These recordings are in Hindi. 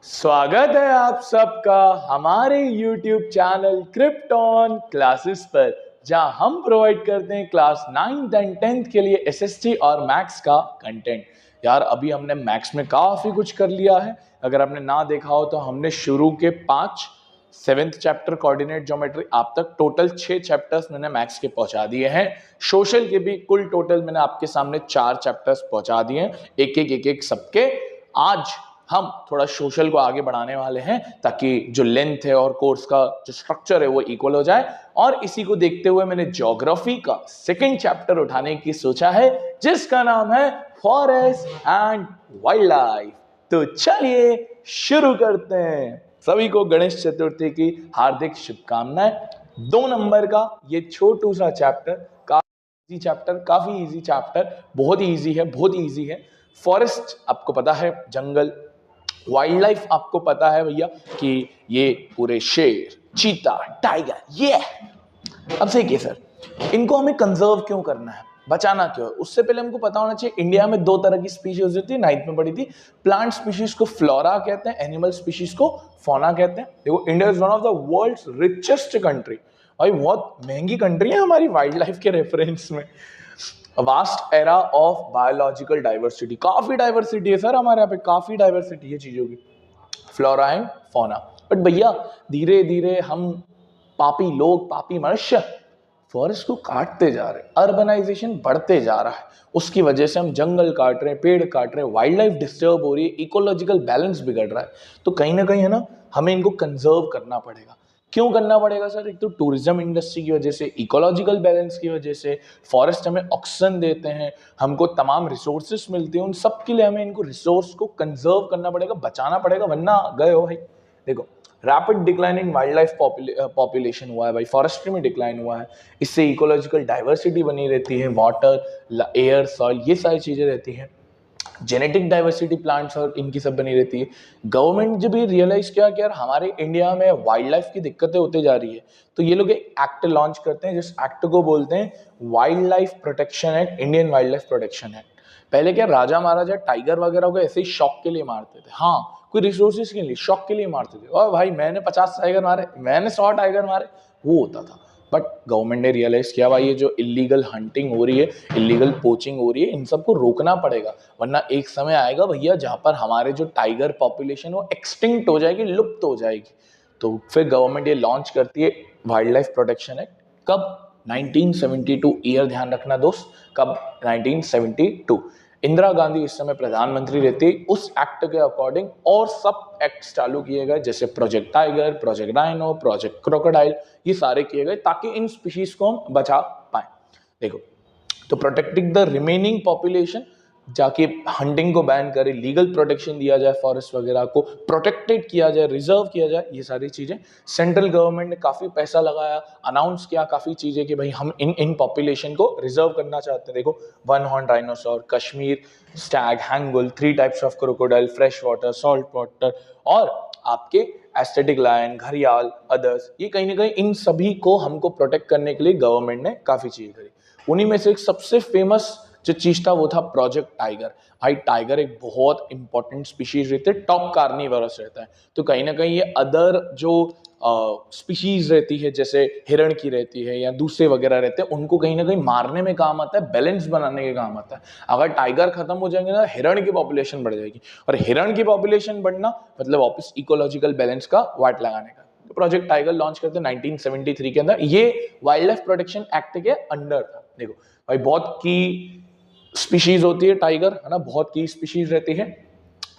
स्वागत है आप सबका हमारे YouTube चैनल क्रिप्टॉन क्लासेस पर, जहां हम प्रोवाइड करते हैं क्लास 9th एंड 10th के लिए एसएसटी और मैथ्स का कंटेंट। यार अभी हमने मैथ्स में काफी कुछ कर लिया है। अगर आपने ना देखा हो तो हमने शुरू के 7th चैप्टर कोऑर्डिनेट ज्योमेट्री आप तक टोटल 6 चैप्टर्स मैंने मैथ्स के पहुंचा दिए हैं। सोशल के भी कुल टोटल मैंने आपके सामने 4 चैप्टर्स पहुंचा दिए हैं, एक सबके। आज हम थोड़ा सोशल को आगे बढ़ाने वाले हैं ताकि जो लेंथ है और कोर्स का जो स्ट्रक्चर है वो इक्वल हो जाए। और इसी को देखते हुए मैंने ज्योग्राफी का 2nd चैप्टर उठाने की सोचा है, जिसका नाम है फॉरेस्ट एंड वाइल्ड लाइफ। तो चलिए शुरू करते हैं। सभी को गणेश चतुर्थी की हार्दिक शुभकामनाएं। 2 नंबर का ये छोटू सा चैप्टर, काफी इजी चैप्टर, बहुत ही इजी है, बहुत ही इजी है। फॉरेस्ट आपको पता है, जंगल। वाइल्ड लाइफ आपको पता है भैया कि ये पूरे शेर, चीता, टाइगर, ये। अब सही है सर, इनको हमें कंजर्व क्यों करना है, बचाना क्यों है? उससे पहले हमको पता होना चाहिए इंडिया में 2 तरह की स्पीशीज होती है, 9th में पढ़ी थी। प्लांट स्पीशीज को फ्लोरा कहते हैं, एनिमल स्पीशीज को फौना कहते हैं। देखो, India is one of the world's richest country. भाई बहुत महंगी कंट्री है हमारी वाइल्ड लाइफ के रेफरेंस में। Vast area of biological diversity, काफी डाइवर्सिटी है सर हमारे यहाँ पे, काफी डाइवर्सिटी है चीजों की, फ्लोरा एंड फौना। बट भैया धीरे धीरे हम पापी लोग, पापी मनुष्य फॉरेस्ट को काटते जा रहे हैं, अर्बनाइजेशन बढ़ते जा रहा है, उसकी वजह से हम जंगल काट रहे हैं, पेड़ काट रहे हैं, वाइल्ड लाइफ डिस्टर्ब हो रही है, इकोलॉजिकल बैलेंस बिगड़ रहा है। तो कहीं ना कहीं है ना, हमें इनको कंजर्व करना पड़ेगा। क्यों करना पड़ेगा सर? एक तो टूरिज्म इंडस्ट्री की वजह से, इकोलॉजिकल बैलेंस की वजह से। फॉरेस्ट हमें ऑक्सीजन देते हैं, हमको तमाम रिसोर्सेस मिलते हैं, उन सब के लिए हमें इनको रिसोर्स को कंजर्व करना पड़ेगा, बचाना पड़ेगा, वरना गए हो भाई। देखो, rapid declining wild life population हुआ है भाई, फॉरेस्ट्री में डिक्लाइन हुआ है। इससे इकोलॉजिकल डाइवर्सिटी बनी रहती है, वाटर, एयर, सॉइल, ये सारी चीजें रहती हैं। जेनेटिक डाइवर्सिटी प्लांट्स और इनकी सब बनी रहती है। गवर्नमेंट जब ये रियलाइज किया कि यार हमारे इंडिया में वाइल्ड लाइफ की दिक्कतें होते जा रही है, तो ये लोग एक एक्ट लॉन्च करते हैं, जिस एक्ट को बोलते हैं wild life protection act, Indian wild life protection act. पहले क्या, राजा महाराजा टाइगर वगैरह को ऐसे ही शौक के लिए मारते थे, हाँ, कोई रिसोर्सेज के लिए, शौक के लिए मारते थे। और भाई मैंने 50 टाइगर मारे, मैंने 100 टाइगर मारे, वो होता था। बट गवर्नमेंट ने रियलाइज किया भाई ये जो इलीगल हंटिंग हो रही है, इलीगल पोचिंग हो रही है, इन सबको रोकना पड़ेगा, वरना एक समय आएगा भैया जहां पर हमारे जो टाइगर पॉपुलेशन वो एक्सटिंक्ट हो जाएगी, लुप्त हो जाएगी। तो फिर गवर्नमेंट ये लॉन्च करती है वाइल्ड लाइफ प्रोटेक्शन एक्ट। कब? 1972 ईयर ध्यान रखना दोस्त, कब? 1972। इंदिरा गांधी इस समय प्रधानमंत्री रहती, उस एक्ट के अकॉर्डिंग और सब एक्ट्स चालू किए गए, जैसे project tiger, project rhino, project crocodile, ये सारे किए गए ताकि इन स्पीशीज को हम बचा पाए। देखो, तो प्रोटेक्टिंग द रिमेनिंग पॉपुलेशन, जाके हंटिंग को बैन करे, लीगल प्रोटेक्शन दिया जाए, फॉरेस्ट वगैरह को प्रोटेक्टेड किया जाए, रिजर्व किया जाए, ये सारी चीजें सेंट्रल गवर्नमेंट ने काफी पैसा लगाया, अनाउंस किया काफी चीजें कि भाई हम इन पॉपुलेशन को रिजर्व करना चाहते हैं। देखो, 1 horn rhinoceros, Kashmir stag, hangul, 3 types of crocodile, fresh water, salt water, और आपके एस्थेटिक लायन, घड़ियाल, अदर्स, ये कहीं ना कहीं इन सभी को हमको प्रोटेक्ट करने के लिए गवर्नमेंट ने काफी चीजें करी। उन्हीं में से एक सबसे फेमस जो चीज था वो था प्रोजेक्ट टाइगर। भाई टाइगर एक बहुत इंपॉर्टेंट स्पीशीज रहते हैं, टॉप कार्निवोरस रहता है। तो कहीं ना कहीं ये अदर जो स्पीशीज रहती है, जैसे हिरण की रहती है या दूसरे वगैरह रहते हैं, उनको कहीं ना कहीं मारने में काम आता है, बैलेंस बनाने के काम आता है। अगर टाइगर खत्म हो जाएंगे ना, हिरण की पॉपुलेशन बढ़ जाएगी, और हिरण की पॉपुलेशन बढ़ना मतलब वापस इकोलॉजिकल बैलेंस का वाट लगाने का। प्रोजेक्ट टाइगर लॉन्च करते 1973 के अंदर, ये वाइल्ड लाइफ प्रोटेक्शन एक्ट के अंडर था। देखो भाई, बहुत की स्पीशीज होती है टाइगर, है ना, बहुत की स्पीशीज रहती है।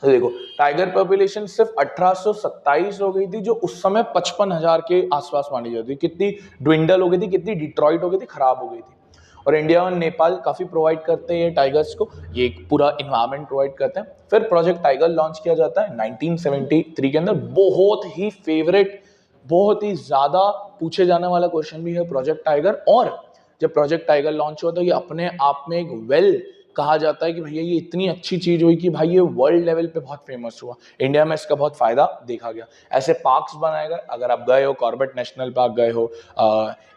तो देखो, टाइगर पॉपुलेशन सिर्फ 1827 हो गई थी, जो उस समय 55,000 के आसपास मानी जाती थी। कितनी ड्विंडल हो गई थी, कितनी डिट्रॉइट हो गई थी, खराब हो गई थी। और इंडिया और नेपाल काफी प्रोवाइड करते हैं टाइगर्स को, ये एक पूरा इन्वायरमेंट प्रोवाइड करते हैं। फिर प्रोजेक्ट टाइगर लॉन्च किया जाता है 1973 के अंदर। बहुत ही फेवरेट, बहुत ही ज्यादा पूछे जाने वाला क्वेश्चन भी है प्रोजेक्ट टाइगर। और जब प्रोजेक्ट टाइगर लॉन्च हुआ तो ये अपने आप में एक वेल कहा जाता है कि भैया ये इतनी अच्छी चीज हुई कि भाई ये वर्ल्ड लेवल पे बहुत फेमस हुआ, इंडिया में इसका बहुत फायदा देखा गया। ऐसे पार्क्स बनाए गए, अगर आप गए हो कॉर्बेट नेशनल पार्क गए हो,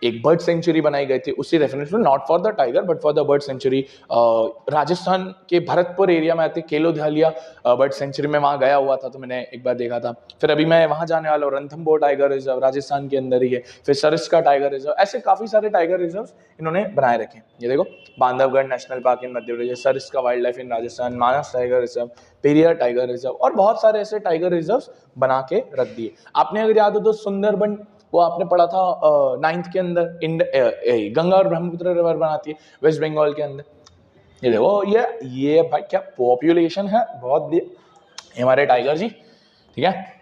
एक बर्ड सेंचुरी बनाई गई थी उसी रेफरेंस में, not for the tiger but for the bird sanctuary. Rajasthan के भरतपुर एरिया में आती है केलो दहालिया बर्ड सेंचुरी में, वहां गया हुआ था तो मैंने एक बार देखा था। फिर अभी मैं वहां जाने वाला हूँ, रणथंभौर टाइगर रिजर्व राजस्थान के अंदर ही है, फिर सरिस्का टाइगर रिजर्व, ऐसे काफी सारे टाइगर रिजर्व इन्होंने बनाए रखे। ये देखो Bandhavgarh national park in Madhya Pradesh, Sariska wild life in Rajasthan, Manas tiger reserve, Periyar tiger reserve, और बहुत सारे ऐसे टाइगर रिजर्व बना के रख दिए। आपने अगर याद हो तो सुंदरबन, वो आपने पढ़ा था 9th के अंदर, गंगा और ब्रह्मपुत्र रिवर बनाती है वेस्ट बंगाल के अंदर। ये देखो ये भाई क्या पॉपुलेशन है, बहुत हमारे टाइगर जी, ठीक है।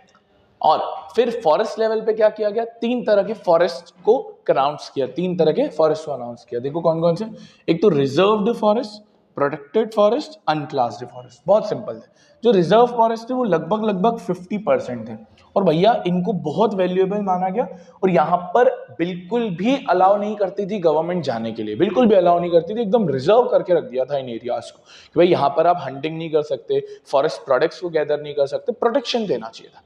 और फिर फॉरेस्ट लेवल पे क्या किया गया, 3 तरह के फॉरेस्ट को अनाउंस किया, 3 तरह के फॉरेस्ट को अनाउंस किया। देखो कौन कौन से, एक तो reserved forest, protected forest, अनक्लास्ड forest. बहुत सिंपल है, जो रिजर्व फॉरेस्ट थे वो लगभग 50% थे, और भैया इनको बहुत वैल्यूएबल माना गया, और यहाँ पर बिल्कुल भी अलाउ नहीं करती थी गवर्नमेंट जाने के लिए, बिल्कुल भी अलाउ नहीं करती थी, एकदम रिजर्व करके रख दिया था इन एरियाज को कि भाई यहाँ पर आप हंटिंग नहीं कर सकते, फॉरेस्ट प्रोडक्ट्स को गैदर नहीं कर सकते, प्रोटेक्शन देना चाहिए था।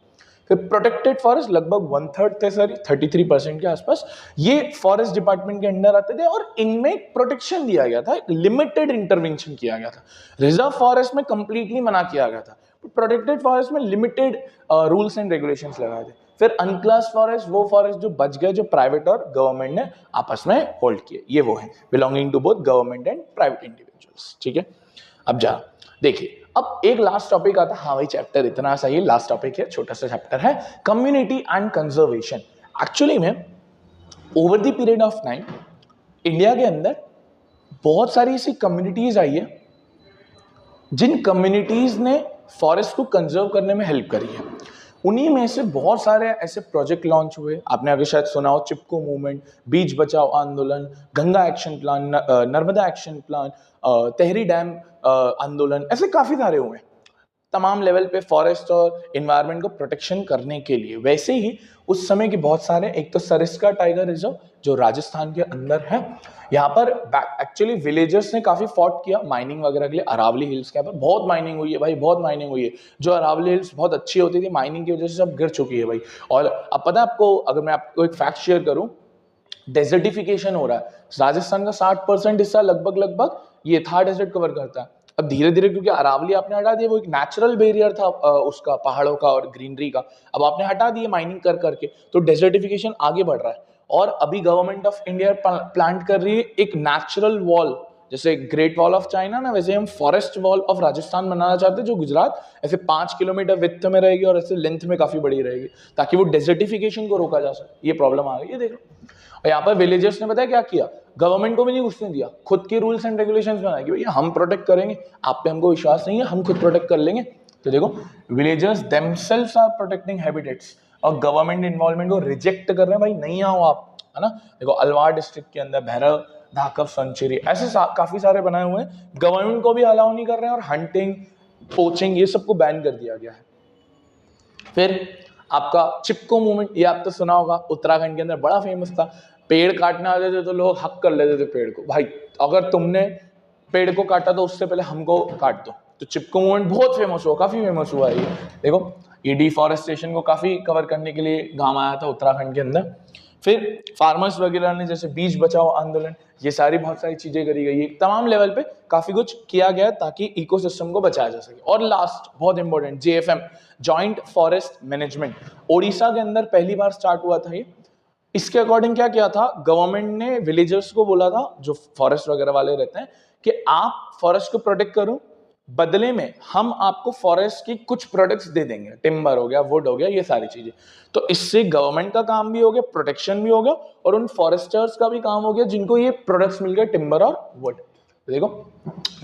फिर प्रोटेक्टेड फॉरेस्ट लगभग 1/3 थे सर, 33% के आसपास, ये फॉरेस्ट डिपार्टमेंट के अंडर आते थे, और इनमें प्रोटेक्शन दिया गया था, लिमिटेड इंटरवेंशन किया गया था। रिजर्व फॉरेस्ट में कंप्लीटली मना किया गया था, प्रोटेक्टेड फॉरेस्ट में लिमिटेड रूल्स एंड रेगुलेशंस लगाए थे। फिर अनक्लास फॉरेस्ट, वो फॉरेस्ट जो बच गए, जो प्राइवेट और गवर्नमेंट ने आपस में होल्ड किए, ये वो है belonging to both government and private individuals, ठीक है। अब जा देखिए, अब एक लास्ट टॉपिक आता है, हाँ भाई चैप्टर इतना सा ही लास्ट टॉपिक है, छोटा सा चैप्टर है, कम्युनिटी एंड कंजर्वेशन। एक्चुअली में over the period of time India के अंदर बहुत सारी ऐसी कम्युनिटीज आई है जिन कम्युनिटीज ने फॉरेस्ट को कंजर्व करने में हेल्प करी है। उन्हीं में से बहुत सारे ऐसे प्रोजेक्ट लॉन्च हुए, आपने अभी शायद सुना हो, चिपको मूवमेंट, बीच बचाओ आंदोलन, Ganga action plan, Narmada action plan, Tehri dam आंदोलन, ऐसे काफी सारे हुए तमाम लेवल पे फॉरेस्ट और एनवायरनमेंट को प्रोटेक्शन करने के लिए। वैसे ही उस समय के बहुत सारे, एक तो सरिस्का टाइगर रिजर्व जो राजस्थान के अंदर है, यहाँ पर एक्चुअली विलेजर्स ने काफी फॉट किया माइनिंग वगैरह के लिए। अरावली हिल्स के यहाँ पर बहुत माइनिंग हुई है भाई, बहुत माइनिंग हुई है, जो अरावली हिल्स बहुत अच्छी होती थी, माइनिंग की वजह से सब गिर चुकी है भाई। और अब पता है आपको, अगर मैं आपको एक फैक्ट शेयर करूं, डेजर्टिफिकेशन हो रहा है, राजस्थान का 60% हिस्सा लगभग ये थार डेजर्ट कवर करता है। अब धीरे धीरे, क्योंकि अरावली आपने हटा दिया, वो एक नेचुरल बैरियर था उसका, पहाड़ों का और ग्रीनरी का, अब आपने हटा दिया माइनिंग कर करके, तो डेजर्टिफिकेशन आगे बढ़ रहा है। और अभी गवर्नमेंट ऑफ इंडिया प्लांट कर रही है एक नेचुरल वॉल, जैसे ग्रेट वॉल ऑफ चाइना ना, वैसे हम फॉरेस्ट वॉल ऑफ राजस्थान बनाना चाहते हैं, जो गुजरात ऐसे 5 किलोमीटर विड्थ में रहेगी और ऐसे लेंथ में काफी बड़ी रहेगी, ताकि वो डेजर्टिफिकेशन को रोका जा सके। ये प्रॉब्लम आ गई है, देख लो। और यहाँ पर विलेजर्स ने बताया क्या किया, गवर्नमेंट को भी नहीं घुसने दिया, खुद के रूल्स एंड रेगुलेशंस बनाए कि भैया हम प्रोटेक्ट करेंगे, आप पे हमको विश्वास नहीं है, हम खुद प्रोटेक्ट कर लेंगे। तो देखो, villagers themselves are protecting habitats, और गवर्नमेंट इन्वॉल्वमेंट को रिजेक्ट कर रहे हैं, भाई नहीं आओ आप, है ना। देखो अलवार डिस्ट्रिक्ट के अंदर भैरव धाकव सेंचुरी, ऐसे काफी सारे बनाए हुए हैं, गवर्नमेंट को भी अलाउ नहीं कर रहे हैं, और हंटिंग पोचिंग ये सबको बैन कर दिया गया है। फिर आपका चिपको मूवमेंट, ये आप तो सुना होगा, उत्तराखंड के अंदर बड़ा फेमस था। पेड़ काटने आते थे तो लोग हक कर लेते थे पेड़ को, भाई अगर तुमने पेड़ को काटा तो उससे पहले हमको काट दो। तो चिपको मूवमेंट बहुत फेमस हुआ, काफी फेमस हुआ है ये। देखो ये डिफॉरेस्टेशन को काफी कवर करने के लिए काम आया था उत्तराखंड के अंदर। फिर फार्मर्स वगैरह ने जैसे बीज बचाओ आंदोलन, ये सारी बहुत सारी चीजें करी गई है, तमाम लेवल पे काफी कुछ किया गया ताकि इकोसिस्टम को बचाया जा सके। और लास्ट बहुत important, JFM, joint forest management, Odisha के अंदर पहली बार स्टार्ट हुआ था ये। इसके अकॉर्डिंग क्या किया था, गवर्नमेंट ने विलेजर्स को बोला था, जो फॉरेस्ट वगैरह वाले रहते हैं, कि आप फॉरेस्ट को प्रोटेक्ट करो, बदले में हम आपको फॉरेस्ट की कुछ प्रोडक्ट्स दे देंगे, टिम्बर हो गया, वुड हो गया, ये सारी चीजें। तो इससे गवर्नमेंट का काम भी हो गया, प्रोटेक्शन भी हो गया, और उन फॉरेस्टर्स का भी काम हो गया जिनको ये प्रोडक्ट्स मिल गए, टिम्बर और वुड। देखो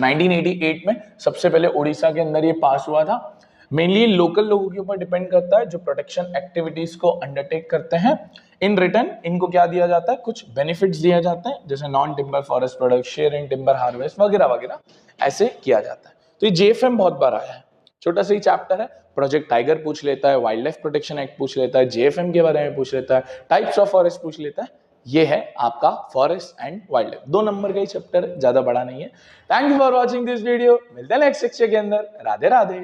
1988 में सबसे पहले उड़ीसा के अंदर ये पास हुआ था। मेनली लोकल लोगों के ऊपर डिपेंड करता है, जो प्रोटेक्शन एक्टिविटीज को अंडरटेक करते हैं। इन रिटर्न इनको क्या दिया जाता है, कुछ बेनिफिट्स दिया जाते हैं, जैसे non timber forest product, share in timber harvest वगैरह वगैरह, ऐसे किया जाता है। तो ये JFM बहुत बार आया है, छोटा सा ही चैप्टर है। प्रोजेक्ट टाइगर पूछ लेता है, वाइल्ड लाइफ प्रोटेक्शन एक्ट पूछ लेता है, JFM के बारे में पूछ लेता है, टाइप्स ऑफ फॉरेस्ट पूछ लेता है, ये है आपका forest and wild life. 2 number का ही चैप्टर, ज्यादा बड़ा नहीं है। Thank you for watching this video. मिलते हैं नेक्स्ट सेक्शन के अंदर। राधे राधे।